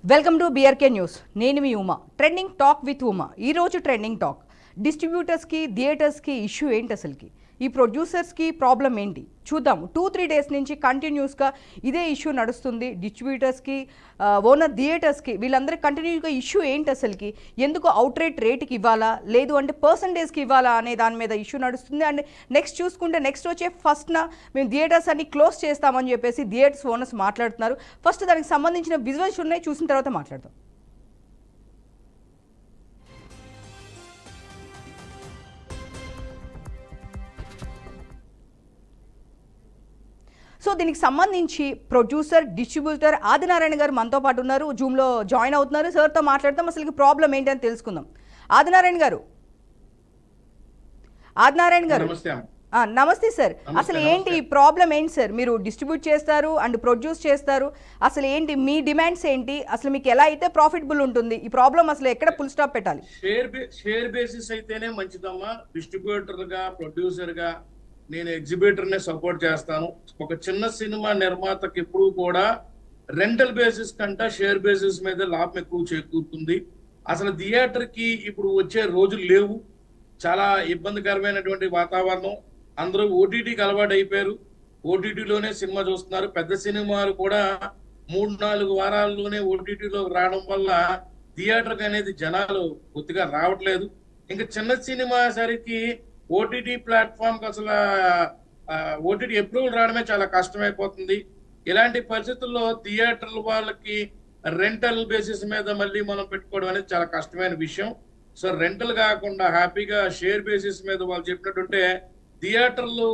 Welcome to BRK news. నేను మీ Uma. Trending talk with Uma. ఈరోజు ట్రెండింగ్ టాక్ డిస్ట్రిబ్యూటర్స్కి థియేటర్స్కి ఇష్యూ ఏంటి, అసలుకి ఈ ప్రొడ్యూసర్స్కి ప్రాబ్లం ఏంటి చూద్దాం. 2-3 డేస్ నుంచి కంటిన్యూస్గా ఇదే ఇష్యూ నడుస్తుంది. డిస్ట్రిబ్యూటర్స్కి, ఓనర్ థియేటర్స్కి, వీళ్ళందరికీ కంటిన్యూగా ఇష్యూ ఏంటి, అసలుకి ఎందుకు అవుట్రేట్ రేట్కి ఇవ్వాలా లేదు అంటే పర్సంటేజ్కి ఇవ్వాలా అనే దాని మీద ఇష్యూ నడుస్తుంది. అండ్ నెక్స్ట్ చూసుకుంటే నెక్స్ట్ వచ్చే ఫస్ట్న మేము థియేటర్స్ అన్ని క్లోజ్ చేస్తామని చెప్పేసి థియేటర్స్ ఓనర్స్ మాట్లాడుతున్నారు. ఫస్ట్ దానికి సంబంధించిన విజువల్స్ ఉన్నాయి, చూసిన తర్వాత మాట్లాడదాం. సో దీనికి సంబంధించి ప్రొడ్యూసర్ డిస్ట్రిబ్యూటర్ ఆదినారాయణ గారు మనతో పాటు ఉన్నారు, జూమ్లో జాయిన్ అవుతున్నారు. సార్తో మాట్లాడతాం, అసలు ప్రాబ్లం ఏంటి అని తెలుసుకుందాం. ఆదినారాయణ గారు నమస్తే సార్. అసలు ఏంటి ఈ ప్రాబ్లం ఏంటి సార్? మీరు డిస్ట్రిబ్యూట్ చేస్తారు అండ్ ప్రొడ్యూస్ చేస్తారు, అసలు ఏంటి మీ డిమాండ్స్ ఏంటి? అసలు మీకు ఎలా అయితే ప్రాఫిటబుల్ ఉంటుంది? ఈ ప్రాబ్లం అసలు ఎక్కడ ఫుల్ స్టాప్ పెట్టాలి? షేర్ బేసిస్ అయితేనే మంచిదమ్మా. డిస్ట్రిబ్యూటర్ గా ప్రొడ్యూసర్ గా నేను ఎగ్జిబిటర్ నే సపోర్ట్ చేస్తాను. ఒక చిన్న సినిమా నిర్మాతకి ఎప్పుడు కూడా రెంటల్ బేసిస్ కంటే షేర్ బేసిస్ మీద లాభం ఎక్కువ చేకూరుతుంది. అసలు థియేటర్ కి ఇప్పుడు వచ్చే రోజులు లేవు. చాలా ఇబ్బందికరమైనటువంటి వాతావరణం. అందరూ ఓటీటీకి అలవాటు అయిపోయారు. ఓటీటీలోనే సినిమా చూస్తున్నారు. పెద్ద సినిమాలు కూడా 3-4 వారాల్లోనే ఓటీటీలో రావడం వల్ల థియేటర్కి అనేది జనాలు కొద్దిగా రావట్లేదు. ఇంకా చిన్న సినిమా సరికి ఓటీటీ ప్లాట్ఫామ్ అసలు ఓటీటీ అప్రూవల్ రావడమే చాలా కష్టమైపోతుంది. ఇలాంటి పరిస్థితుల్లో థియేటర్ల వాళ్ళకి రెంటల్ బేసిస్ మీద మళ్ళీ మనం పెట్టుకోవడం అనేది చాలా కష్టమైన విషయం. సో రెంటల్ కాకుండా హ్యాపీగా షేర్ బేసిస్ మీద వాళ్ళు చెప్పినట్టుంటే థియేటర్లు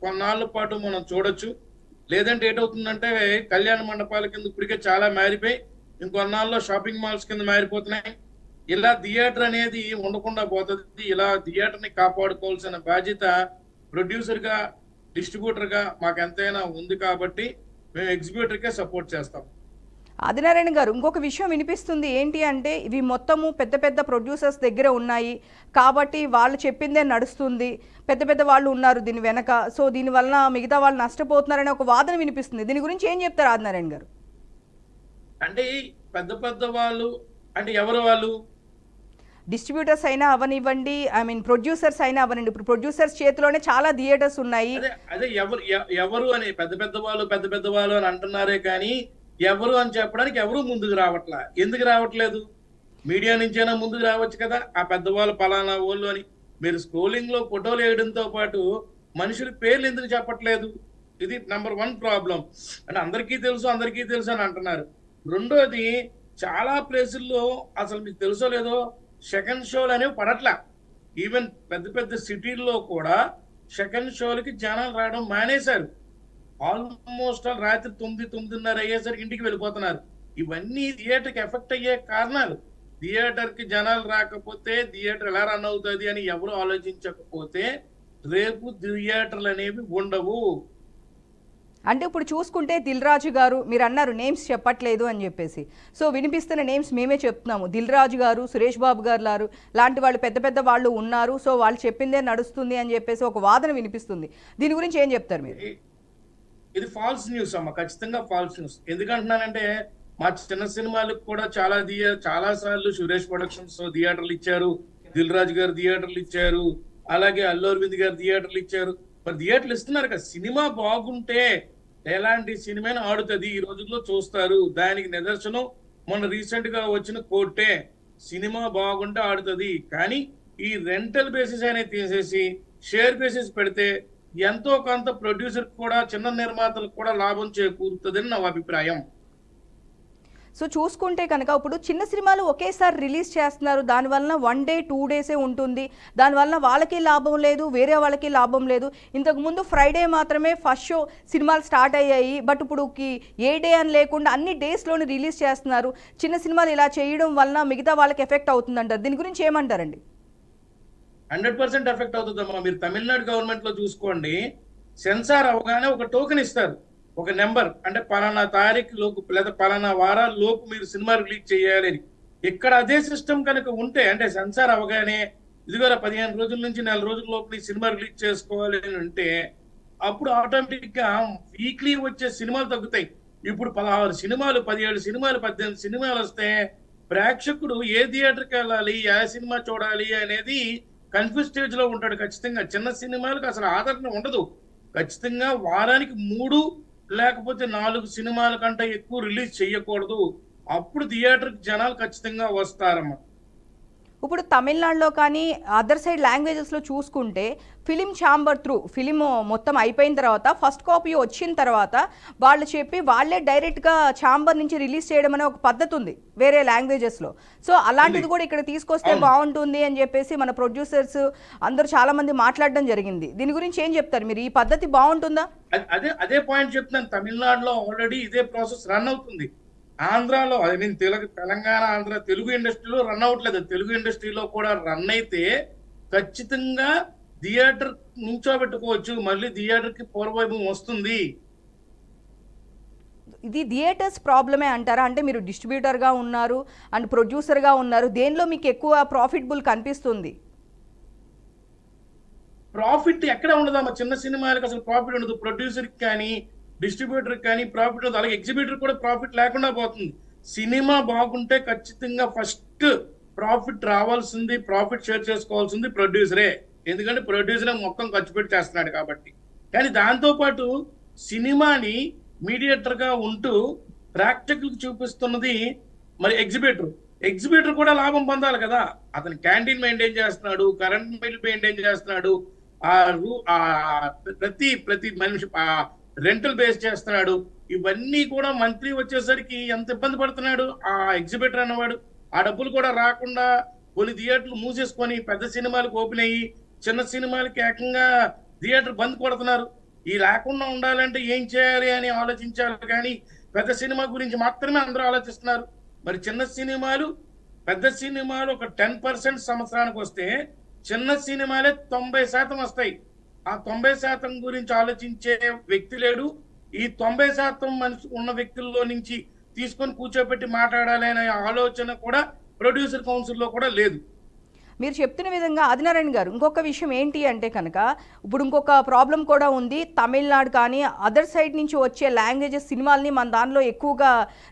కొన్నాళ్ళ పాటు మనం చూడొచ్చు. లేదంటే ఏటవుతుందంటే కళ్యాణ మండపాల కింద ఇప్పటికే చాలా మారిపోయి ఇంకొన్నాళ్ళలో షాపింగ్ మాల్స్ కింద మారిపోతున్నాయి. ఇలా థియేటర్ అనేది ఉండకుండా పోతుంది. ఇలా థియేటర్ ని కాపాడుకోవాల్సిన బాధ్యత ప్రొడ్యూసర్ గా డిస్ట్రిబ్యూటర్ గా మాకు ఎంతైనా ఉంది కాబట్టి మేము ఎగ్జిబ్యూటర్ కే సపోర్ట్ చేస్తాం. ఆదినారాయణ గారు, ఇంకొక విషయం వినిపిస్తుంది. ఏంటి అంటే ఇవి మొత్తము పెద్ద పెద్ద ప్రొడ్యూసర్స్ దగ్గర ఉన్నాయి కాబట్టి వాళ్ళు చెప్పిందే నడుస్తుంది, పెద్ద పెద్ద వాళ్ళు ఉన్నారు దీని వెనక, సో దీనివల్ల మిగతా వాళ్ళు నష్టపోతున్నారనే ఒక వాదన వినిపిస్తుంది. దీని గురించి ఏం చెప్తారు ఆదినారాయణ గారు? అంటే పెద్ద పెద్ద వాళ్ళు అంటే ఎవరు? వాళ్ళు డిస్ట్రిబ్యూటర్స్ అయినా అవనివ్వండి, ప్రొడ్యూసర్స్ అయినా అవనండి. ఇప్పుడు ప్రొడ్యూసర్స్ చేతిలోనే చాలా థియేటర్స్ ఉన్నాయి. అదే ఎవరు అని పెద్ద వాళ్ళు అని అంటున్నారే కానీ ఎవరు అని చెప్పడానికి ఎవరు ముందుకు రావట్లా. ఎందుకు రావట్లేదు? మీడియా నుంచైనా ముందుకు రావచ్చు కదా. ఆ పెద్దవాళ్ళు పలానా వాళ్ళు అని మీరు స్క్రోలింగ్ లో ఫోటోలు వేయడంతో పాటు మనుషుల పేర్లు ఎందుకు చెప్పట్లేదు? ఇది నెంబర్ 1 ప్రాబ్లం. అంటే అందరికీ తెలుసు అని అంటున్నారు. రెండోది, చాలా ప్లేసుల్లో అసలు మీకు తెలుసో లేదో సెకండ్ షోలు అనేవి పడట్లా. ఈవెన్ పెద్ద పెద్ద సిటీల్లో కూడా సెకండ్ షోలకి జనాలు రావడం మానేశారు. ఆల్మోస్ట్ రాత్రి 9-9:30 అయ్యేసరికి ఇంటికి వెళ్ళిపోతున్నారు. ఇవన్నీ థియేటర్కి ఎఫెక్ట్ అయ్యే కారణాలు. థియేటర్ కి జనాలు రాకపోతే థియేటర్ ఎలా రన్ అవుతుంది అని ఎవరు ఆలోచించకపోతే రేపు థియేటర్లు అనేవి ఉండవు. అంటే ఇప్పుడు చూసుకుంటే దిల్ రాజు గారు, మీరు అన్నారు నేమ్స్ చెప్పట్లేదు అని చెప్పేసి, సో వినిపిస్తున్న నేమ్స్ మేమే చెప్తున్నాము. దిల్ రాజు గారు, సురేష్ బాబు గారు లాంటి వాళ్ళు పెద్ద పెద్ద వాళ్ళు ఉన్నారు. సో వాళ్ళు చెప్పిందే నడుస్తుంది అని చెప్పేసి ఒక వాదన వినిపిస్తుంది. దీని గురించి ఏం చెప్తారు మీరు? ఇది ఫాల్స్ న్యూస్ అమ్మ, ఖచ్చితంగా ఫాల్స్ న్యూస్. ఎందుకంటున్నానంటే మా చిన్న సినిమాలకు కూడా చాలా సార్లు సురేష్ ప్రొడక్షన్స్ థియేటర్లు ఇచ్చారు, దిల్ రాజు గారు థియేటర్లు ఇచ్చారు, అలాగే అల్లు అరవింద్ గారు థియేటర్లు ఇచ్చారు. మరి థియేటర్లు ఇస్తున్నారు కదా. సినిమా బాగుంటే ఎలాంటి సినిమాని ఆడుతుంది ఈ రోజుల్లో చూస్తారు. దానికి నిదర్శనం మొన్న రీసెంట్ గా వచ్చిన కోర్టే. సినిమా బాగుంటే ఆడుతుంది. కానీ ఈ రెంటల్ బేసిస్ అనేది తీసేసి షేర్ బేసిస్ పెడితే ఎంతో కొంత ప్రొడ్యూసర్ కూడా చిన్న నిర్మాతలకు కూడా లాభం చేకూరుతుందని నా అభిప్రాయం. సో చూసుకుంటే కనుక ఇప్పుడు చిన్న సినిమాలు ఒకేసారి రిలీజ్ చేస్తున్నారు. దానివల్ల 1 డే 2 డేసే ఉంటుంది. దానివల్ల వాళ్ళకి లాభం లేదు, వేరే వాళ్ళకి లాభం లేదు. ఇంతకుముందు ఫ్రైడే మాత్రమే ఫస్ట్ షో సినిమాలు స్టార్ట్ అయ్యాయి. బట్ ఇప్పుడు ఏ డే అని లేకుండా అన్ని డేస్లోనే రిలీజ్ చేస్తున్నారు. చిన్న సినిమాలు ఇలా చేయడం వలన మిగతా వాళ్ళకి ఎఫెక్ట్ అవుతుందంటారు. దీని గురించి ఏమంటారండి? 100% ఎఫెక్ట్ అవుతుందమ్మా. మీరు తమిళనాడు గవర్నమెంట్ లో చూసుకోండి, సెన్సార్ అవగానే ఒక టోకెన్ ఇస్తారు, ఒక నెంబర్. అంటే పలానా తారీఖు లోపు లేదా పలానా వారాల లోపు మీరు సినిమా రిలీజ్ చేయాలి అని. ఇక్కడ అదే సిస్టమ్ కనుక ఉంటే, అంటే సెన్సార్ అవగానే ఇదిగోరా 15 రోజుల నుంచి 4 రోజుల లోపు ఈ సినిమా రిలీజ్ చేసుకోవాలి అని అంటే అప్పుడు ఆటోమేటిక్ గా వీక్లీ వచ్చే సినిమాలు తగ్గుతాయి. ఇప్పుడు 16 సినిమాలు, 17 సినిమాలు, 18 సినిమాలు వస్తే ప్రేక్షకుడు ఏ థియేటర్కి వెళ్ళాలి, ఏ సినిమా చూడాలి అనేది కన్ఫ్యూజ్ స్టేజ్ లో ఉంటాడు. ఖచ్చితంగా చిన్న సినిమాలకు అసలు ఆదరణ ఉండదు. ఖచ్చితంగా వారానికి 3 లేకపోతే 4 సినిమాల కంటే ఎక్కువ రిలీజ్ చేయకూడదు. అప్పుడు థియేటర్కి జనాలు ఖచ్చితంగా వస్తారమ్మా. ఇప్పుడు తమిళనాడులో కానీ అదర్ సైడ్ లాంగ్వేజెస్లో చూసుకుంటే ఫిలిం ఛాంబర్ త్రూ ఫిలిం మొత్తం అయిపోయిన తర్వాత ఫస్ట్ కాపీ వచ్చిన తర్వాత వాళ్ళు చెప్పి వాళ్ళే డైరెక్ట్గా ఛాంబర్ నుంచి రిలీజ్ చేయడం అనే ఒక పద్ధతి ఉంది వేరే లాంగ్వేజెస్లో. సో అలాంటిది కూడా ఇక్కడ తీసుకొస్తే బాగుంటుంది అని చెప్పేసి మన ప్రొడ్యూసర్స్ అందరూ చాలామంది మాట్లాడడం జరిగింది. దీని గురించి ఏం చెప్తారు మీరు? ఈ పద్ధతి బాగుంటుందా? అదే పాయింట్ చెప్తున్నాను. తమిళనాడులో ఆల్రెడీ ఇదే ప్రాసెస్ రన్ అవుతుంది. ఆంధ్రాలో ఐ మీన్ తెలంగాణ, ఆంధ్ర తెలుగు ఇండస్ట్రీలో రన్ అవ్వట్లేదు. తెలుగు ఇండస్ట్రీలో కూడా రన్ అయితే ఖచ్చితంగా థియేటర్ నుంచోబెట్టుకోవచ్చు. మళ్ళీ థియేటర్ కి పూర్వవైభవం వస్తుంది. ఇది థియేటర్స్ ప్రాబ్లమే అంటారా? అంటే మీరు డిస్ట్రిబ్యూటర్గా ఉన్నారు అండ్ ప్రొడ్యూసర్గా ఉన్నారు, దేనిలో మీకు ఎక్కువ ప్రాఫిటబుల్ కనిపిస్తుంది? ప్రాఫిట్ ఎక్కడ ఉండదమ్మా. చిన్న సినిమాలకు అసలు ప్రాఫిట్ ఉండదు. ప్రొడ్యూసర్కి కానీ డిస్ట్రిబ్యూటర్ కానీ ప్రాఫిట్ ఉంది. అలాగే ఎగ్జిబిటర్ కూడా ప్రాఫిట్ లేకుండా పోతుంది. సినిమా బాగుంటే ఖచ్చితంగా ఫస్ట్ ప్రాఫిట్ రావాల్సింది, ప్రాఫిట్ షేర్ చేసుకోవాల్సింది ప్రొడ్యూసరే. ఎందుకంటే ప్రొడ్యూసరే మొత్తం ఖర్చు పెట్టి చేస్తున్నాడు కాబట్టి. కానీ దాంతోపాటు సినిమాని మీడియేటర్ గా ఉంటూ ప్రేక్షకులకు చూపిస్తున్నది మరి ఎగ్జిబిటర్ కూడా లాభం పొందాలి కదా. అతను క్యాంటీన్ మెయింటైన్ చేస్తున్నాడు, కరెంట్ బిల్ మెయింటైన్ చేస్తున్నాడు, ప్రతి మనిషి రెంటల్ బేస్ చేస్తున్నాడు. ఇవన్నీ కూడా మంత్లీ వచ్చేసరికి ఎంత ఇబ్బంది పడుతున్నాడు ఆ ఎగ్జిబిటర్ అన్నవాడు. ఆ డబ్బులు కూడా రాకుండా కొన్ని థియేటర్లు మూసేసుకొని పెద్ద సినిమాలకు ఓపెన్ అయ్యి చిన్న సినిమాలకి ఏకంగా థియేటర్ బంద్ కొడుతున్నారు. ఈ లేకుండా ఉండాలంటే ఏం చేయాలి అని ఆలోచించాలి. కానీ పెద్ద సినిమా గురించి మాత్రమే అందరూ ఆలోచిస్తున్నారు. మరి చిన్న సినిమాలు, పెద్ద సినిమాలు ఒక 10% సంవత్సరానికి వస్తే చిన్న సినిమాలే 90% వస్తాయి. ఆ 90% గురించి ఆలోచించే వ్యక్తి లేడు. ఈ 90% మనిషి ఉన్న వ్యక్తుల్లో నుంచి తీసుకొని కూర్చోబెట్టి మాట్లాడాలి అనే ఆలోచన కూడా ప్రొడ్యూసర్ కౌన్సిల్లో కూడా లేదు. మీరు చెప్తున్న విధంగా ఆదినారాయణ గారు, ఇంకొక విషయం ఏంటి అంటే కనుక ఇప్పుడు ఇంకొక ప్రాబ్లం కూడా ఉంది. తమిళనాడు కానీ అదర్ సైడ్ నుంచి వచ్చే లాంగ్వేజెస్ సినిమాల్ని మన దానిలో ఎక్కువగా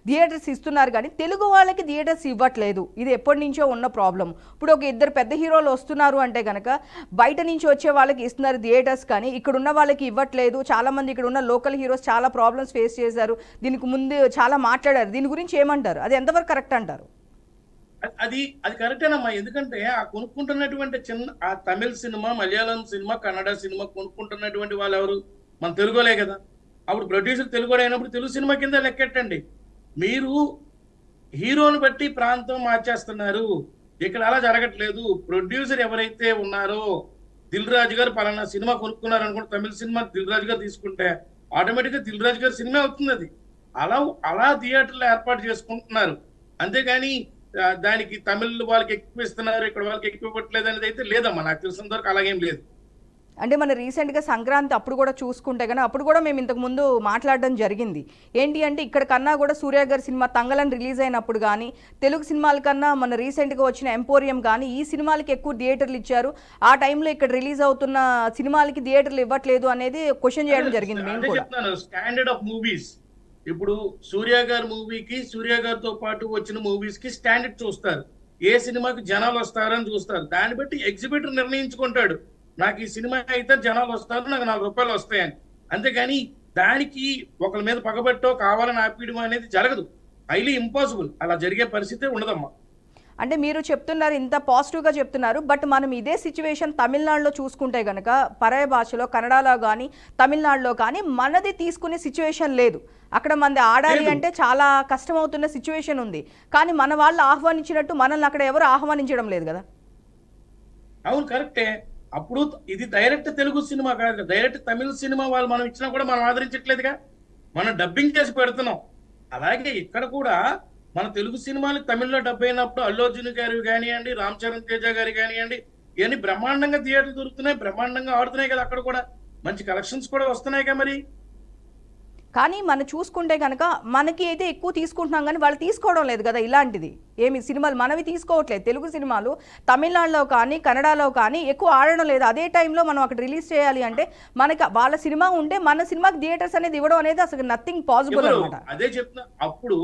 థియేటర్స్ ఇస్తున్నారు, కానీ తెలుగు వాళ్ళకి థియేటర్స్ ఇవ్వట్లేదు. ఇది ఎప్పటి నుంచో ఉన్న ప్రాబ్లం. ఇప్పుడు ఒక 2 పెద్ద హీరోలు వస్తున్నారు అంటే కనుక బయట నుంచి వచ్చే వాళ్ళకి ఇస్తున్నారు థియేటర్స్, కానీ ఇక్కడ ఉన్న వాళ్ళకి ఇవ్వట్లేదు. చాలామంది ఇక్కడ ఉన్న లోకల్ హీరోస్ చాలా ప్రాబ్లమ్స్ ఫేస్ చేశారు. దీనికి ముందు చాలా మాట్లాడారు. దీని గురించి ఏమంటారు? అది ఎంతవరకు కరెక్ట్ అంటారు? అది కరెక్టేనమ్మా. ఎందుకంటే ఆ కొనుక్కుంటున్నటువంటి ఆ Tamil cinema, Malayalam cinema, Kannada cinema కొనుక్కుంటున్నటువంటి వాళ్ళు ఎవరు? మన తెలుగులే కదా. అప్పుడు ప్రొడ్యూసర్ తెలుగు అయినప్పుడు తెలుగు సినిమా కింద లెక్కెట్టండి. మీరు హీరోని బట్టి ప్రాంతం మార్చేస్తున్నారు. ఇక్కడ అలా జరగట్లేదు. ప్రొడ్యూసర్ ఎవరైతే ఉన్నారో, దిల్ రాజు గారు పలానా సినిమా కొనుక్కున్నారు అనుకుంటే తమిళ సినిమా దిల్ రాజు గారు తీసుకుంటే ఆటోమేటిక్ గా దిల్ రాజు గారి సినిమా అవుతుంది. అది అలా థియేటర్లు ఏర్పాటు చేసుకుంటున్నారు. అంతేగాని దానికి తమిళ వాళ్ళకి ఎక్కువ ఇస్తున్నారు, ఇక్కడ వాళ్ళకి ఎక్కువ ఇవ్వట్లేదు అనేది అయితే లేదమ్మా. నాకు తెలిసినంత వరకు అలాగేం లేదు. అంటే మన రీసెంట్గా సంక్రాంతి అప్పుడు కూడా చూసుకుంటే కానీ అప్పుడు కూడా మేము ఇంతకు ముందు మాట్లాడడం జరిగింది. ఏంటి అంటే ఇక్కడ కన్నా కూడా సూర్య గారి సినిమా తంగలన్ రిలీజ్ అయినప్పుడు కానీ తెలుగు సినిమాల కన్నా మన రీసెంట్గా వచ్చిన ఎంపోరియం కానీ ఈ సినిమాలకి ఎక్కువ థియేటర్లు ఇచ్చారు. ఆ టైంలో ఇక్కడ రిలీజ్ అవుతున్న సినిమాలకి థియేటర్లు ఇవ్వట్లేదు అనేది క్వశ్చన్ చేయడం జరిగింది. మేము కూడా స్టాండర్డ్ ఆఫ్ మూవీస్, ఇప్పుడు సూర్య గారి మూవీకి, సూర్య గారితో పాటు వచ్చిన మూవీస్ కి స్టాండర్డ్ చూస్తారు. ఏ సినిమాకి జనాలు వస్తారని చూస్తారు. దాన్ని బట్టి ఎగ్జిబిటర్ నిర్ణయించుకుంటాడు, నాకు ఈ సినిమా అయితే జనాలు వస్తారు, నాకు 4 రూపాయలు వస్తాయని. అంతేగాని దానికి ఒకరి మీద పగబట్టో కావాలని ఆపేయడం అనేది జరగదు. Highly impossible. అలా జరిగే పరిస్థితి ఉండదమ్మా. అంటే మీరు చెప్తున్నారు, ఇంత పాజిటివ్గా చెప్తున్నారు. బట్ మనం ఇదే సిచ్యువేషన్ తమిళనాడులో చూసుకుంటే కనుక పరాయ భాషలో కన్నడలో కానీ తమిళనాడులో కానీ మనది తీసుకునే సిచ్యువేషన్ లేదు. అక్కడ మనది ఆడాలి అంటే చాలా కష్టమవుతున్న సిచ్యువేషన్ ఉంది. కానీ మన వాళ్ళు ఆహ్వానించినట్టు మనల్ని అక్కడ ఎవరు ఆహ్వానించడం లేదు కదా. అవును, కరెక్టే. అప్పుడు ఇది డైరెక్ట్ తెలుగు సినిమా కాదు, డైరెక్ట్ తమిళ సినిమా వాళ్ళు మనం ఇచ్చినా కూడా మనం ఆదరించట్లేదుగా. మనం డబ్బింగ్ చేసి పెడుతున్నాం. అలాగే ఇక్కడ కూడా మన తెలుగు సినిమాలు తమిళ్లో డబ్బు అయినప్పుడు అల్లు అర్జున్ గారు కానివ్వండి, రామ్ చరణ్ తేజ గారు కానివ్వండి, ఇవన్నీ బ్రహ్మాండంగా థియేటర్లు దొరుకుతున్నాయి, బ్రహ్మాండంగా ఆడుతున్నాయి కదా. అక్కడ కూడా మంచి కలెక్షన్స్ కూడా వస్తున్నాయి కదా. మరి కానీ మనం చూసుకుంటే కనుక మనకి అయితే ఎక్కువ తీసుకుంటున్నాం కానీ వాళ్ళు తీసుకోవడం లేదు కదా ఇలాంటిది. ఏమి సినిమాలు మనవి తీసుకోవట్లేదు. తెలుగు సినిమాలు తమిళనాడులో కానీ కన్నడలో కానీ ఎక్కువ ఆడడం లేదు. అదే టైంలో మనం అక్కడ రిలీజ్ చేయాలి అంటే మనకి వాళ్ళ సినిమా ఉంటే మన సినిమాకి థియేటర్స్ అనేది ఇవ్వడం అనేది అసలు నథింగ్ పాసిబుల్ అనమాట. అదే చెప్తున్నా. అప్పుడు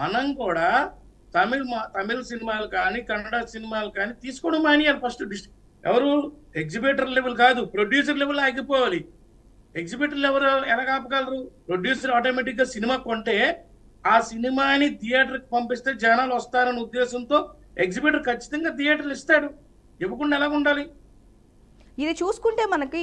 మనం కూడా తమిళ సినిమాలు కానీ కన్నడ సినిమాలు కానీ తీసుకోవడం మానేయాలి. ఫస్ట్ ఎవరు ఎగ్జిబిటర్ లెవెల్ కాదు, ప్రొడ్యూసర్ లెవెల్ ఆగిపోవాలి. ఎగ్జిబిటర్లు ఎవరు ఎలా ఆపగలరు? ప్రొడ్యూసర్ ఆటోమేటిక్ గా సినిమా కొంటే ఆ సినిమాని థియేటర్కి పంపిస్తే జనాలు వస్తారన్న ఉద్దేశంతో ఎగ్జిబిటర్ ఖచ్చితంగా థియేటర్లు ఇస్తాడు. ఇవ్వకుండా ఎలా ఉండాలి? ఇది చూసుకుంటే మనకి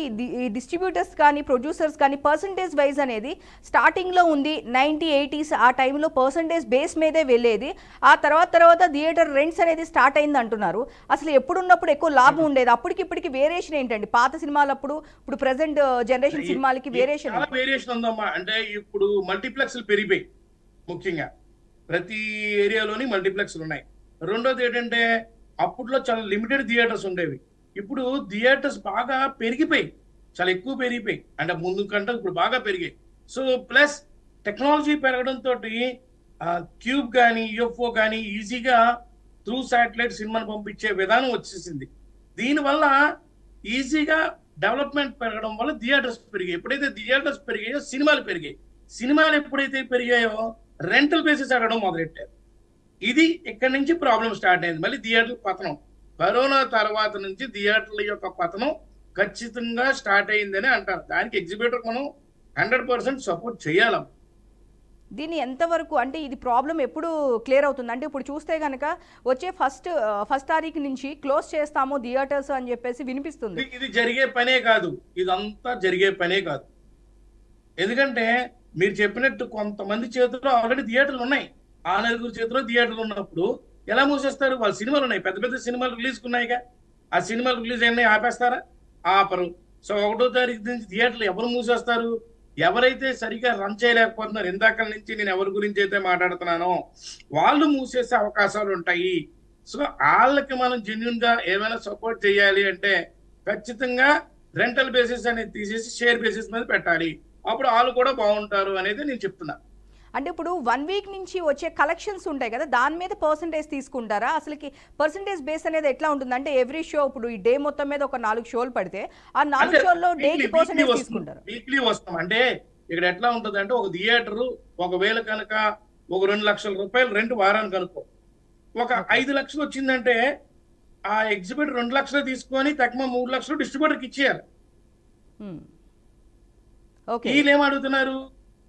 డిస్ట్రిబ్యూటర్స్ కానీ ప్రొడ్యూసర్స్ కానీ పర్సంటేజ్ వైజ్ అనేది స్టార్టింగ్లో ఉంది 90-80s ఆ టైంలో పర్సంటేజ్ బేస్ మీదే వెళ్ళేది. ఆ తర్వాత థియేటర్ రెంట్స్ అనేది స్టార్ట్ అయింది అంటున్నారు. అసలు ఎప్పుడున్నప్పుడు ఎక్కువ లాభం ఉండేది. అప్పటికి ఇప్పటికి వేరియేషన్ ఏంటండి? పాత సినిమాలప్పుడు ఇప్పుడు ప్రెసెంట్ జనరేషన్ సినిమాలకి వేరియేషన్ ఉందమ్మా. అంటే ఇప్పుడు మల్టీప్లెక్స్లు పెరిగిపోయి, ముఖ్యంగా ప్రతి ఏరియాలోని మల్టీప్లెక్స్లు ఉన్నాయి. రెండోది ఏంటంటే అప్పట్లో చాలా లిమిటెడ్ థియేటర్స్ ఉండేవి. ఇప్పుడు థియేటర్స్ బాగా పెరిగిపోయి, చాలా ఎక్కువ పెరిగిపోయి, అంటే ముందు కంటే ఇప్పుడు బాగా పెరిగాయి. సో ప్లస్ టెక్నాలజీ పెరగడంతో క్యూబ్ కానీ యూఎఫ్ఓ కానీ ఈజీగా త్రూ శాటిలైట్ సినిమాను పంపించే విధానం వచ్చేసింది. దీనివల్ల ఈజీగా డెవలప్మెంట్ పెరగడం వల్ల థియేటర్స్ పెరిగాయి. ఎప్పుడైతే థియేటర్స్ పెరిగాయో సినిమాలు పెరిగాయి. సినిమాలు ఎప్పుడైతే పెరిగాయో రెంటల్ బేసిస్ అడగడం మొదలెట్టారు. ఇది ఇక్కడి నుంచి ప్రాబ్లం స్టార్ట్ అయింది. మళ్ళీ థియేటర్ల పతనం కరోనా తర్వాత నుంచి థియేటర్ల యొక్క పతనం ఖచ్చితంగా స్టార్ట్ అయిందని అంటారు. దానికి ఎగ్జిబిటర్ మనం 100% సపోర్ట్ చేయాలి. దీన్ని ఎంతవరకు అంటే ఇది ప్రాబ్లం ఎప్పుడు క్లియర్ అవుతుంది? అంటే ఇప్పుడు చూస్తే కనుక వచ్చే ఫస్ట్ తారీఖు నుంచి క్లోజ్ చేస్తాము థియేటర్స్ అని చెప్పేసి వినిపిస్తుంది. ఇది జరిగే పనే కాదు, ఇదంతా జరిగే పనే కాదు. ఎందుకంటే మీరు చెప్పినట్టు కొంతమంది చేతుల్లో ఆల్రెడీ థియేటర్లు ఉన్నాయి. ఆ నలుగురు చేతిలో థియేటర్లు ఉన్నప్పుడు ఎలా మూసేస్తారు? వాళ్ళ సినిమాలు ఉన్నాయి, పెద్ద పెద్ద సినిమాలు రిలీజ్ ఉన్నాయిగా. ఆ సినిమాలు రిలీజ్ అయినాయి, ఆపేస్తారా? ఆపరు. సో 1వ తారీఖు నుంచి థియేటర్లు ఎవరు మూసేస్తారు? ఎవరైతే సరిగా రన్ చేయలేకపోతున్నారు, ఇందాక నుంచి నేను ఎవరి గురించి అయితే మాట్లాడుతున్నానో వాళ్ళు మూసేసే అవకాశాలు ఉంటాయి. సో వాళ్ళకి మనం జెన్యున్ గా ఏమైనా సపోర్ట్ చేయాలి అంటే ఖచ్చితంగా రెంటల్ బేసిస్ అనేది తీసేసి షేర్ బేసిస్ మీద పెట్టాలి. అప్పుడు వాళ్ళు కూడా బాగుంటారు అనేది నేను చెప్తున్నా. అంటే ఇప్పుడు 1 వీక్ నుంచి వచ్చే కలెక్షన్స్ ఉంటాయి కదా, దాని మీద పర్సంటేజ్ తీసుకుంటారా? అసలుకి పర్సంటేజ్ బేస్ అనేది ఎట్లా ఉంటుంది? అంటే ఎవ్రీ షో ఇప్పుడు ఈ డే మొత్తం మీద ఒక 4 షోలు పడితే ఆ 4 షోల్లో డేకి పర్సంటేజ్ తీసుకుంటారు. వీక్లీ వస్తాం. అంటే ఇక్కడ ఎట్లా ఉంటుంది అంటే ఒక థియేటర్ ఒకవేళ కనుక ఒక 2 లక్షల రూపాయలు రెంట్ వారానికి అనుకో, ఒక 5 లక్షలు వచ్చిందంటే ఆ ఎగ్జిబిటర్ 2 లక్షలు తీసుకొని తక్కువ 3 లక్షలు డిస్ట్రిబ్యూటర్కి ఇచ్చేయాలి. వీళ్ళు ఏమడుగుతున్నారు?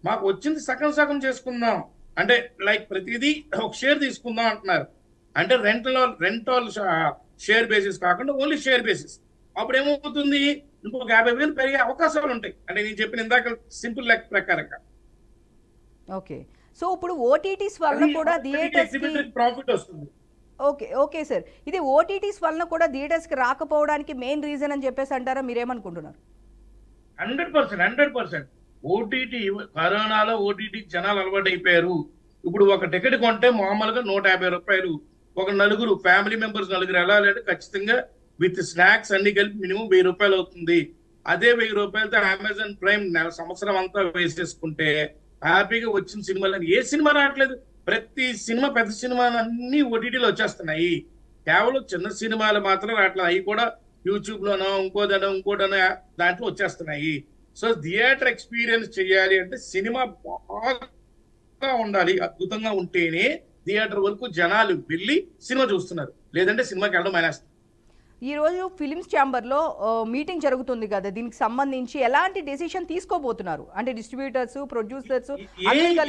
మాకు వచ్చింది సగం సగం చేసుకుందాం, అంటే లైక్ ప్రతిదీ ఒక షేర్ తీసుకుందాం అంటున్నారు. అంటే రెంటల్ షేర్ బేసిస్ కాకుండా ఓన్లీ షేర్ బేసిస్. అప్పుడు ఏమవుతుంది? ఇంకొక 50,000 పెరిగే అవకాశాలు ఉంటాయి. అంటే నేను చెప్పిన ఇందాక సింపుల్ లెక్క ప్రకారంగా. ఓకే. సో ఇప్పుడు ఓటీటీస్ వల్ల కూడా థియేటర్స్ ప్రాఫిట్ వస్తుంది. ఓకే సార్, ఇది ఓటీటీస్ వల్ల కూడా థియేటర్స్ కి రాకపోవడానికి మెయిన్ రీజన్ అని చెప్పేసి అంటారా? మీరేమనుకుంటున్నారు? 100% ఓటీటీ, కరోనాలో ఓటీటీ జనాలు అలవాటు అయిపోయారు. ఇప్పుడు ఒక టికెట్ కొంటే మామూలుగా 150 రూపాయలు. ఒక నలుగురు ఫ్యామిలీ మెంబర్స్ నలుగురు వెళ్ళాలంటే ఖచ్చితంగా విత్ స్నాక్స్ అన్ని కలిపి మినిమం 1000 రూపాయలు అవుతుంది. అదే 1000 రూపాయలతో అమెజాన్ ప్రైమ్ సంవత్సరం అంతా వేసేసుకుంటే హ్యాపీగా వచ్చిన సినిమాలు ఏ సినిమా రావట్లేదు. ప్రతి సినిమా, పెద్ద సినిమాలు అన్ని ఓటీటీలో వచ్చేస్తున్నాయి. కేవలం చిన్న సినిమాలు మాత్రం రావట్లేదు. అవి కూడా యూట్యూబ్ లోనో ఇంకోటనో దాంట్లో వచ్చేస్తున్నాయి. సో థియేటర్ ఎక్స్పీరియన్స్ చేయాలి అంటే సినిమా బాగా ఉండాలి, అద్భుతంగా ఉంటేనే థియేటర్ వరకు జనాలు వెళ్ళి సినిమా చూస్తున్నారు. లేదంటే సినిమాకి వెళ్ళడం మానేస్తారు. ఈ రోజు ఫిలిమ్స్ ఛాంబర్లో మీటింగ్ జరుగుతుంది కదా, దీనికి సంబంధించి ఎలాంటి డెసిషన్ తీసుకోబోతున్నారు? అంటే డిస్ట్రిబ్యూటర్స్, ప్రొడ్యూసర్స్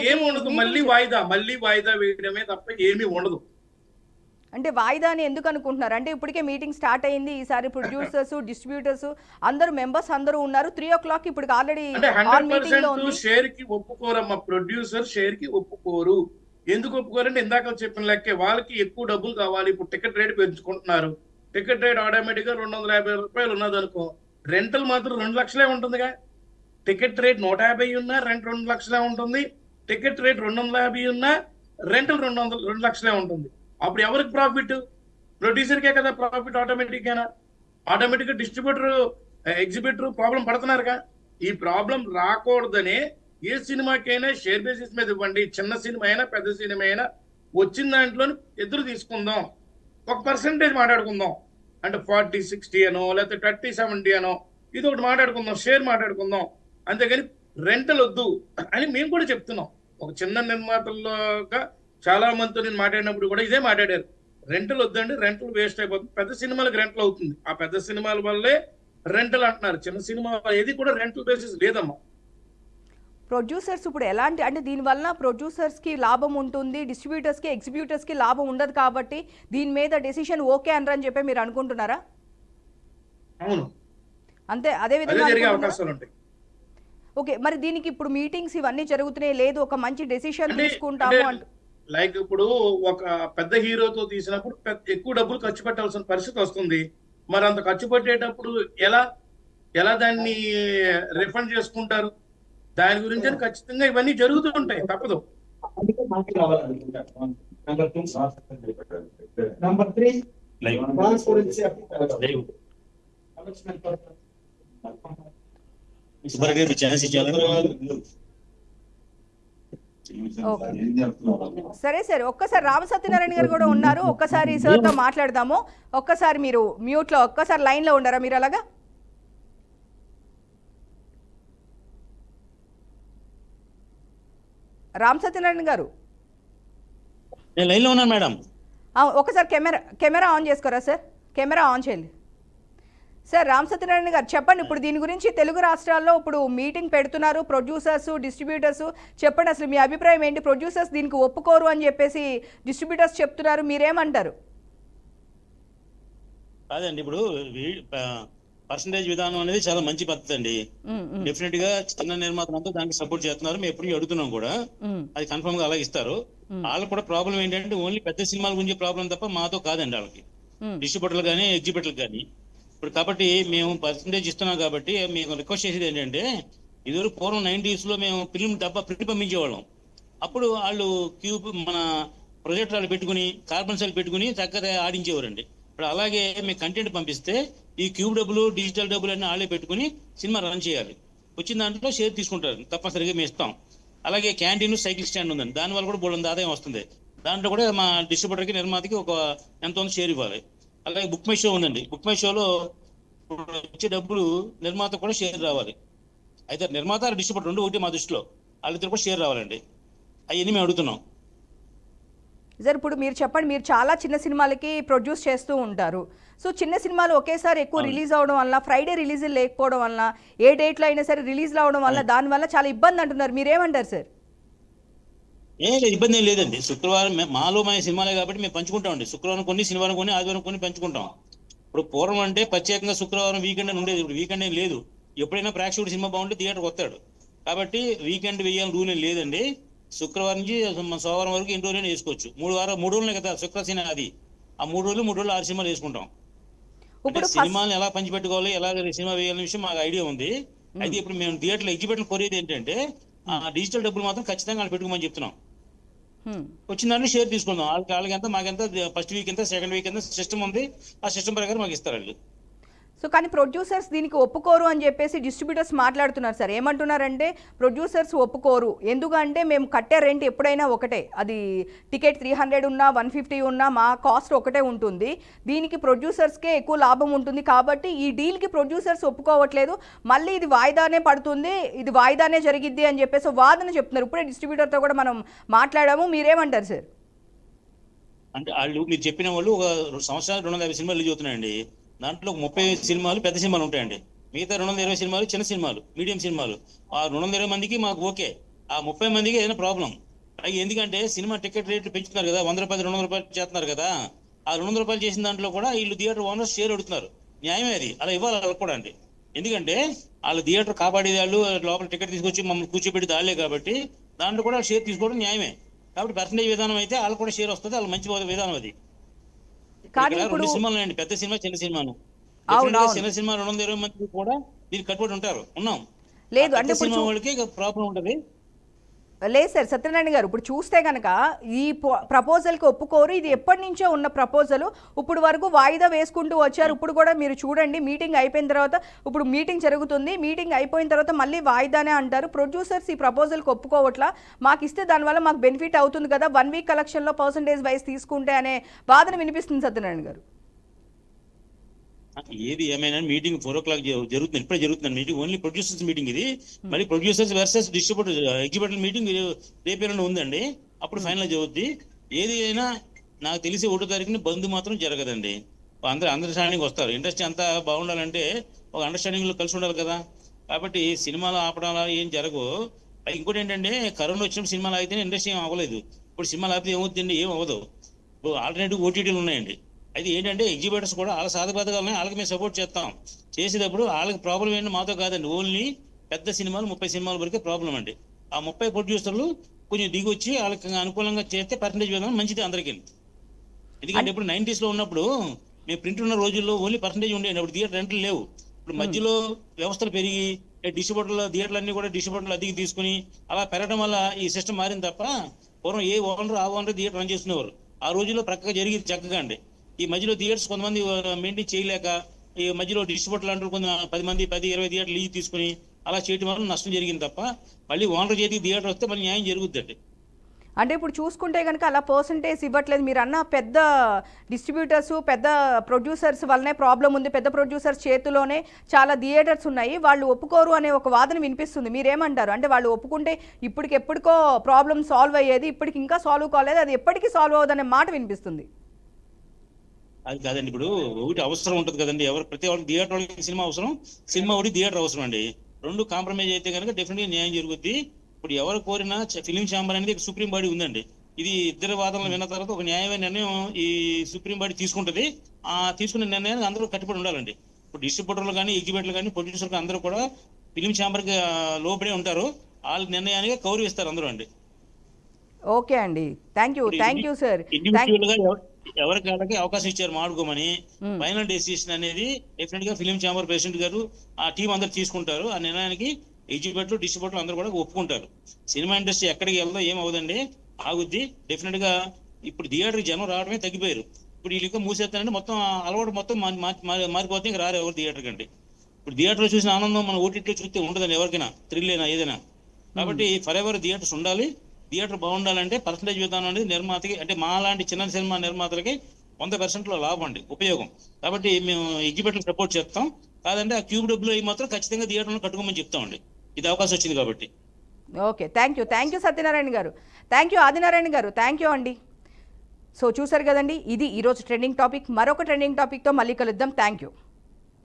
ఏమి ఉండదు, మళ్ళీ వాయిదా వేయడమే తప్ప ఏమీ ఉండదు. అంటే వాయిదా అని ఎందుకు అనుకుంటున్నారు? అంటే ఇప్పటికే మీటింగ్ స్టార్ట్ అయింది. ఈసారి ప్రొడ్యూసర్స్, డిస్ట్రిబ్యూటర్స్ అందరూ మెంబర్స్ అందరూ ఉన్నారు. 3 o'clock ఇప్పుడు ఆల్రెడీ షేర్ కి ఒప్పుకోరమ్మా. ప్రొడ్యూసర్ షేర్ కి ఒప్పుకోరు. ఎందుకు ఒప్పుకోరంటే ఇందాక చెప్పిన లెక్కే, వాళ్ళకి ఎక్కువ డబ్బులు కావాలి. ఇప్పుడు టికెట్ రేట్ పెంచుకుంటున్నారు. టికెట్ రేట్ ఆటోమేటిక్ గా 250 రూపాయలు ఉన్నది అనుకో, రెంటల్ మాత్రం 2 లక్షలే ఉంటుందిగా. టికెట్ రేట్ 150 ఉన్నా రెంట్ 2 లక్షలే ఉంటుంది. టికెట్ రేట్ 250 ఉన్నా రెంటల్ 2 లక్షలే ఉంటుంది. అప్పుడు ఎవరికి ప్రాఫిట్? ప్రొడ్యూసర్కే కదా ప్రాఫిట్. ఆటోమేటిక్ గా డిస్ట్రిబ్యూటర్, ఎగ్జిబిటర్ ప్రాబ్లం పడుతున్నారుగా. ఈ ప్రాబ్లం రాకూడదనే ఏ సినిమాకైనా షేర్ బేసిస్ మీద ఇవ్వండి. చిన్న సినిమా అయినా పెద్ద సినిమా అయినా వచ్చిన దాంట్లో ఎదురు తీసుకుందాం, ఒక పర్సంటేజ్ మాట్లాడుకుందాం. అంటే 40-60 అనో లేకపోతే 30-70 అనో ఇది ఒకటి మాట్లాడుకుందాం, షేర్ మాట్లాడుకుందాం. అంతేగాని రెంటల్ వద్దు అని మేము కూడా చెప్తున్నాం. ఒక చిన్న నిర్మాతల్లోగా చాలా మందితో నేను మాట్లాడినప్పుడు కూడా ఇదే మాట్లాడారు. రెంటల్ వద్దండి, రెంటల్ వేస్ట్ అయిపోతుంది, పెద్ద సినిమాలకు రెంటల్ అవుతుంది. ఆ పెద్ద సినిమాల వల్లే రెంటల్ అంటున్నారు. చిన్న సినిమా ఏది కూడా రెంటల్ బేసిస్ లేదమ్మా. ప్రొడ్యూసర్స్ ఇప్పుడు ఎలాంటి అంటే దీనివల్ల ప్రొడ్యూసర్స్కి లాభం ఉంటుంది, డిస్ట్రిబ్యూటర్స్కి ఎగ్జిబ్యూటర్స్కి లాభం ఉండదు, కాబట్టి దీని మీద డెసిషన్ ఓకే అనరని చెప్పి మీరు అనుకుంటున్నారా? అవును, అంతే, అదే విధంగా జరిగే అవకాశాలు ఉంటాయి. ఓకే, మరి దీనికి ఇప్పుడు మీటింగ్స్ ఇవన్నీ జరుగుతున్నాయి, లేదు ఒక మంచి డెసిషన్ తీసుకుంటాము అంటూ. లైక్ ఇప్పుడు ఒక పెద్ద హీరోతో తీసినప్పుడు ఎక్కువ డబ్బులు ఖర్చు పెట్టాల్సిన పరిస్థితి వస్తుంది. మరి అంత ఖర్చు పెట్టేటప్పుడు ఎలా దాన్ని రిఫండ్ చేసుకుంటారు? దాని గురించి ఖచ్చితంగా ఇవన్నీ జరుగుతూ ఉంటాయి, తప్పదు. సరే సరే, ఒక్కసారి రామ సత్యనారాయణ గారు కూడా ఉన్నారు, ఒక్కసారి సార్తో మాట్లాడదాము. ఒక్కసారి మీరు మ్యూట్లో ఒక్కసారి లైన్లో ఉండరా మీరు? అలాగా రామ్ సత్యనారాయణ గారు నేను లైన్లో ఉన్నాను మేడం. ఒకసారి కెమెరా ఆన్ చేసుకోరా సార్? కెమెరా ఆన్ చేయండి సార్. రామ్ సత్యనారాయణ గారు చెప్పండి, ఇప్పుడు దీని గురించి తెలుగు రాష్ట్రాల్లో ఇప్పుడు మీటింగ్ పెడుతున్నారు ప్రొడ్యూసర్స్ డిస్ట్రిబ్యూటర్స్. చెప్పండి అసలు మీ అభిప్రాయం ఏంటి? ప్రొడ్యూసర్స్ దీనికి ఒప్పుకోరు అని చెప్పేసి డిస్ట్రిబ్యూటర్స్ చెప్తున్నారు, మీరేమంటారు? కాదండి, ఇప్పుడు పర్సంటేజ్ విధానం అనేది చాలా మంచి పద్ధతి అండి. డెఫినెట్ గా చిన్న నిర్మాతలంతా దానికి సపోర్ట్ చేస్తున్నారు, మేము ఎప్పుడు అడుగుతున్నాం కూడా, అది కన్ఫర్మ్ గా అలా ఇస్తారు. వాళ్ళకి కూడా ప్రాబ్లం ఏంటంటే ఓన్లీ పెద్ద సినిమాల గురించి ప్రాబ్లం తప్ప మాతో కాదండి. వాళ్ళకి డిస్ట్రిబ్యూటర్లు కానీ ఎగ్జిబ్యూటర్లు కానీ ఇప్పుడు కాబట్టి మేము పర్సంటేజ్ ఇస్తున్నాం కాబట్టి మేము రిక్వెస్ట్ చేసేది ఏంటంటే, ఇదివరకు పూర్వం 90s లో మేము ఫిల్మ్ డబ్బా ప్రింట్ పంపించేవాళ్ళం. అప్పుడు వాళ్ళు క్యూబ్ మన ప్రొజెక్టర్లు పెట్టుకుని కార్బన్ సెల్ పెట్టుకుని చక్కగా ఆడించేవారండి. ఇప్పుడు అలాగే మేము కంటెంట్ పంపిస్తే ఈ క్యూబ్ డబ్బులు డిజిటల్ డబ్బులు అన్ని వాళ్ళే పెట్టుకుని సినిమా రన్ చేయాలి. వచ్చిన దాంట్లో షేర్ తీసుకుంటారు, తప్పనిసరిగా మేము ఇస్తాం. అలాగే క్యాంటీన్ సైకిల్ స్టాండ్ ఉందండి, దానివల్ల కూడా బోల్డంత ఆదాయం వస్తుంది. దాంట్లో కూడా మా డిస్ట్రిబ్యూటర్కి నిర్మాతకి ఒక ఎంత షేర్ ఇవ్వాలి. అలాగే బుక్ మై షో ఉందండి, బుక్ మై షోలో వచ్చే డబ్బులు నిర్మాత కూడా షేర్ రావాలి. అయితే నిర్మాత డిస్ట్రిబ్యూటర్ రెండు ఒకటి మా దృష్టిలో, వాళ్ళిద్దరు కూడా షేర్ రావాలండి. అవన్నీ మేము అడుగుతున్నాం సార్. ఇప్పుడు మీరు చెప్పండి, మీరు చాలా చిన్న సినిమాలకి ప్రొడ్యూస్ చేస్తూ ఉంటారు. సో చిన్న సినిమాలు ఒకేసారి ఎక్కువ రిలీజ్ అవడం వల్ల, ఫ్రైడే రిలీజ్ లేకపోవడం వల్ల, ఏ డేట్లో అయినా సరే రిలీజ్ అవడం వల్ల దానివల్ల చాలా ఇబ్బంది అంటున్నారు, మీరేమంటారు సార్? ఇబ్బంది ఏం లేదండి. శుక్రవారం మాలో మా సినిమాలే కాబట్టి మేము పంచుకుంటామండి. శుక్రవారం కొన్ని, శనివారం కొన్ని, ఆదివారం కొన్ని పంచుకుంటాం. ఇప్పుడు పూర్వం అంటే ప్రత్యేకంగా శుక్రవారం వీకెండ్ అని ఉండేది, ఇప్పుడు వీకెండ్ ఏం లేదు. ఎప్పుడైనా ప్రేక్షకుడు సినిమా బాగుంటే థియేటర్కి వస్తాడు, కాబట్టి వీకెండ్ వేయాలని రూల్ ఏం లేదండి. శుక్రవారం నుంచి సోమవారం వరకు ఎన్ని రోజులైనా వేసుకోవచ్చు. 3 రోజులే కదా శుక్ర సినిమా, అది ఆ 3 రోజులు 6 సినిమాలు వేసుకుంటాం. సినిమాలను ఎలా పంచిపెట్టుకోవాలి, ఎలా సినిమా వేయాలనే విషయం మాకు ఐడియా ఉంది. అయితే ఇప్పుడు మేము థియేటర్లో ఎగ్జిబిషన్ కోరేది ఏంటంటే ఆ డిజిటల్ డబ్బులు మాత్రం ఖచ్చితంగా వాళ్ళు పెట్టుకోమని చెప్తున్నాం. వచ్చిన దాన్ని షేర్ తీసుకుందాం, వాళ్ళకి ఎంత మాకెంత, ఫస్ట్ వీక్ ఎంత, సెకండ్ వీక్ ఎంత సిస్టమ్ ఉంది, ఆ సిస్టమ్ ప్రకారం మాకు ఇస్తారు వాళ్ళు. సో కానీ ప్రొడ్యూసర్స్ దీనికి ఒప్పుకోరు అని చెప్పేసి డిస్ట్రిబ్యూటర్స్ మాట్లాడుతున్నారు సార్. ఏమంటున్నారంటే ప్రొడ్యూసర్స్ ఒప్పుకోరు, ఎందుకంటే మేము కట్టే రెంట్ ఎప్పుడైనా ఒకటే, అది టికెట్ 300 ఉన్నా 150 ఉన్నా మా కాస్ట్ ఒకటే ఉంటుంది, దీనికి ప్రొడ్యూసర్స్కే ఎక్కువ లాభం ఉంటుంది, కాబట్టి ఈ డీల్కి ప్రొడ్యూసర్స్ ఒప్పుకోవట్లేదు, మళ్ళీ ఇది వాయిదానే పడుతుంది, ఇది వాయిదానే జరిగిద్ది అని చెప్పేసి వాదన చెప్తున్నారు. ఇప్పుడే డిస్ట్రిబ్యూటర్తో కూడా మనం మాట్లాడాము, మీరేమంటారు సార్? అంటే వాళ్ళు మీరు చెప్పిన వాళ్ళు ఒక సంవత్సరాలు 250 సినిమాలు రిలీజ్ అవుతున్నాయండి. దాంట్లో 30 సినిమాలు పెద్ద సినిమాలు ఉంటాయండి, మిగతా 220 సినిమాలు చిన్న సినిమాలు, మీడియం సినిమాలు. ఆ 220 మందికి మాకు ఓకే, ఆ 30 మందికి ఏదైనా ప్రాబ్లం. ఎందుకంటే సినిమా టికెట్ రేట్లు పెంచుతున్నారు కదా, 100 రూపాయలు 200 రూపాయలు చేస్తున్నారు కదా. ఆ 200 రూపాయలు చేసిన దాంట్లో కూడా వీళ్ళు థియేటర్ ఓనర్స్ షేర్ అడుగుతున్నారు. న్యాయమే అది, అలా ఇవ్వాలి వాళ్ళకి కూడా అండి. ఎందుకంటే వాళ్ళు థియేటర్ కాపాడే వాళ్ళు, లోపల టికెట్ తీసుకొచ్చి మమ్మల్ని కూర్చోబెట్టి దాళ్లే, కాబట్టి దాంట్లో కూడా షేర్ తీసుకోవడం న్యాయమే. కాబట్టి పర్సంటేజ్ విధానం అయితే వాళ్ళు కూడా షేర్ వస్తుంది, వాళ్ళు మంచి విధానం అది. రెండు సినిమాలు అండి, పెద్ద సినిమా చిన్న సినిమాను. చిన్న సినిమా 220 మంది కూడా దీనికి కట్టుబడి ఉంటారు, ఉన్నాం. లేదు అంటే సినిమా వాళ్ళకి ప్రాబ్లం ఉంటది. లేదు సార్ సత్యనారాయణ గారు, ఇప్పుడు చూస్తే కనుక ఈ ప్రపోజల్కి ఒప్పుకోరు. ఇది ఎప్పటి నుంచో ఉన్న ప్రపోజల్, ఇప్పుడు వరకు వాయిదా వేసుకుంటూ వచ్చారు. ఇప్పుడు కూడా మీరు చూడండి, మీటింగ్ అయిపోయిన తర్వాత, ఇప్పుడు మీటింగ్ జరుగుతుంది, మీటింగ్ అయిపోయిన తర్వాత మళ్ళీ వాయిదానే అంటారు. ప్రొడ్యూసర్స్ ఈ ప్రపోజల్కి ఒప్పుకోవట్లా, మాకు ఇస్తే దానివల్ల మాకు బెనిఫిట్ అవుతుంది కదా, 1 వీక్ కలెక్షన్లో పర్సంటేజ్ వైజ్ తీసుకుంటే అనే వాదన వినిపిస్తుంది సత్యనారాయణ గారు. ఏది ఏమైనా మీటింగ్ 4 o'clock జరుగుతుంది, ఇప్పుడే జరుగుతుంది మీటింగ్, ఓన్లీ ప్రొడ్యూసర్స్ మీటింగ్ ఇది. మళ్ళీ producers versus distributor exhibitor meeting రేపేళ్ళలో ఉందండి, అప్పుడు ఫైనల్ జరుగుద్ది. ఏది అయినా నాకు తెలిసి 1వ తారీఖున బంద్ మాత్రం జరగదండి. అందరూ అండర్స్టాండింగ్ వస్తారు. ఇండస్ట్రీ అంతా బాగుండాలంటే ఒక అండర్స్టాండింగ్ లో కలిసి ఉండాలి కదా. కాబట్టి సినిమాలు ఆపడాలా ఏం జరగవు. ఇంకోటి ఏంటంటే, కరోనా వచ్చినప్పుడు సినిమాలు ఆగితేనే ఇండస్ట్రీ ఏం అవ్వలేదు. ఇప్పుడు సినిమాలు ఆపితే ఏమవుతుందండి, ఏం అవ్వదు. ఇప్పుడు ఆల్టర్నేటివ్ ఓటీటీలు ఉన్నాయండి. అయితే ఏంటంటే ఎగ్జిబిటర్స్ కూడా వాళ్ళ సాధబాధకాలని వాళ్ళకి మేము సపోర్ట్ చేస్తాం. చేసేటప్పుడు వాళ్ళకి ప్రాబ్లం ఏంటి మాతో కాదండి, ఓన్లీ పెద్ద సినిమాలు 30 సినిమాల వరకే ప్రాబ్లం అండి. ఆ 30 ప్రొడ్యూసర్లు కొంచెం దిగొచ్చి వాళ్ళకి అనుకూలంగా చేస్తే పర్సంటేజ్ విధానం మంచిది అందరికీ. ఎందుకంటే ఇప్పుడు 90s లో ఉన్నప్పుడు మేము ప్రింట్ ఉన్న రోజుల్లో ఓన్లీ పర్సంటేజ్ ఉండేది, అప్పుడు థియేటర్ రెంట్లు లేవు. ఇప్పుడు మధ్యలో వ్యవస్థలు పెరిగి డిస్ట్రిబ్యూటర్ల థియేటర్లన్నీ కూడా డిస్ట్రిబ్యూటర్లు అద్దెకి తీసుకుని అలా పెరగడం వల్ల ఈ సిస్టమ్ మారింది తప్ప, పూర్వం ఏ ఓనర్ ఆ ఓనర్ థియేటర్ రన్ చేస్తున్నారు. ఆ రోజుల్లో ప్రక్కగా జరిగింది చక్కగా అండి. ఈ మధ్యలో థియేటర్స్ కొంతమంది మెయింటైన్ చేయలేక, ఈ మధ్యలో డిస్ట్రిబ్యూటర్లు అంటారు కొంత 10 మంది 10-20 థియేటర్లు లీజ్ తీసుకుని అలా చేయడం వల్ల నష్టం జరిగింది తప్ప, మళ్ళీ ఓనర్ చేతికి థియేటర్ వస్తే మళ్ళీ న్యాయం జరుగుద్దండి. అంటే ఇప్పుడు చూసుకుంటే కనుక అలా పర్సంటేజ్ ఇవ్వట్లేదు. మీరు అన్న పెద్ద డిస్ట్రిబ్యూటర్స్, పెద్ద ప్రొడ్యూసర్స్ వల్లనే ప్రాబ్లం ఉంది, పెద్ద ప్రొడ్యూసర్స్ చేతిలోనే చాలా థియేటర్స్ ఉన్నాయి, వాళ్ళు ఒప్పుకోరు అనే ఒక వాదన వినిపిస్తుంది. మీరేమంటారు? అంటే వాళ్ళు ఒప్పుకుంటే ఇప్పటికెప్పటికో ప్రాబ్లం సాల్వ్ అయ్యేది, ఇప్పటికి ఇంకా సాల్వ్ కాలేదు, అది ఎప్పటికీ సాల్వ్ అవ్వదనే మాట వినిపిస్తుంది. అది కాదండి, ఇప్పుడు ఒకటి అవసరం ఉంటుంది కదండి, ప్రతి వాళ్ళకి థియేటర్ వాళ్ళకి సినిమా అవసరం, సినిమా ఒకటి థియేటర్ అవసరం అండి. 2 కాంప్రమైజ్ అయితే కనుక డెఫినెట్గా న్యాయం జరుగుద్ది. ఇప్పుడు ఎవరు కోరినా ఫిలిం ఛాంబర్ అనేది సుప్రీం బాడీ ఉందండి. ఇది ఇద్దరు వాదనలు విన్న తర్వాత ఒక న్యాయమైన నిర్ణయం ఈ సుప్రీం బాడీ తీసుకుంటుంది. ఆ తీసుకునే నిర్ణయానికి అందరూ కట్టుబడి ఉండాలండి. ఇప్పుడు డిస్ట్రిబ్యూటర్లు కానీ, ఎగ్జిబ్యూటర్లు కానీ, ప్రొడ్యూసర్లు అందరూ కూడా ఫిలిం ఛాంబర్కి లోపడే ఉంటారు. వాళ్ళ నిర్ణయానికి గౌరవిస్తారు అందరూ అండి. ఓకే అండి, థ్యాంక్ యూ సార్. ఎవరికి వాళ్ళకి అవకాశం ఇచ్చారు మాడుకోమని. ఫైనల్ డెసిషన్ అనేది డెఫినెట్ గా ఫిలిం ఛాంబర్ ప్రెసిడెంట్ గారు, ఆ టీం అందరు తీసుకుంటారు. ఆ నిర్ణయానికి ఎగ్జిబ్యూటర్లు, డిస్ట్రిబ్యూటర్లు అందరూ కూడా ఒప్పుకుంటారు. సినిమా ఇండస్ట్రీ ఎక్కడికి వెళ్దో ఏం అవదండి, ఆగుద్ది. డెఫినెట్ గా ఇప్పుడు థియేటర్ జనం రావడమే తగ్గిపోయారు. ఇప్పుడు వీళ్ళకి మూసేస్తానంటే మొత్తం అలవాటు మొత్తం మారిపోతే ఇంకా రారు ఎవరు థియేటర్ కంటే. ఇప్పుడు థియేటర్ లో చూసిన ఆనందం మన ఓటీటీలో చూస్తే ఉండదండి ఎవరికైనా, థ్రిల్ అయినా ఏదైనా. కాబట్టి ఫర్ ఎవర్ థియేటర్స్ ఉండాలి. థియేటర్ బాగుండాలంటే పర్సంటేజ్ విధానం అనేది నిర్మాతకి, అంటే మా లాంటి చిన్న సినిమా నిర్మాతలకి 100% లాభం అండి, ఉపయోగం. కాబట్టి మేము ఎగ్జిబ్యూటర్లు సపోర్ట్ చేస్తాం. కాదంటే ఆ క్యూబ్ డబ్బులు అవి మాత్రం ఖచ్చితంగా థియేటర్లో కట్టుకోమని చెప్తామండి, ఇది అవకాశం వచ్చింది కాబట్టి. ఓకే, థ్యాంక్ యూ సత్యనారాయణ గారు, థ్యాంక్ యూ ఆదినారాయణ గారు, థ్యాంక్ యూ అండి. సో చూసారు కదండి, ఇది ఈరోజు ట్రెండింగ్ టాపిక్. మరొక ట్రెండింగ్ టాపిక్తో మళ్ళీ కలుద్దాం. Thank you.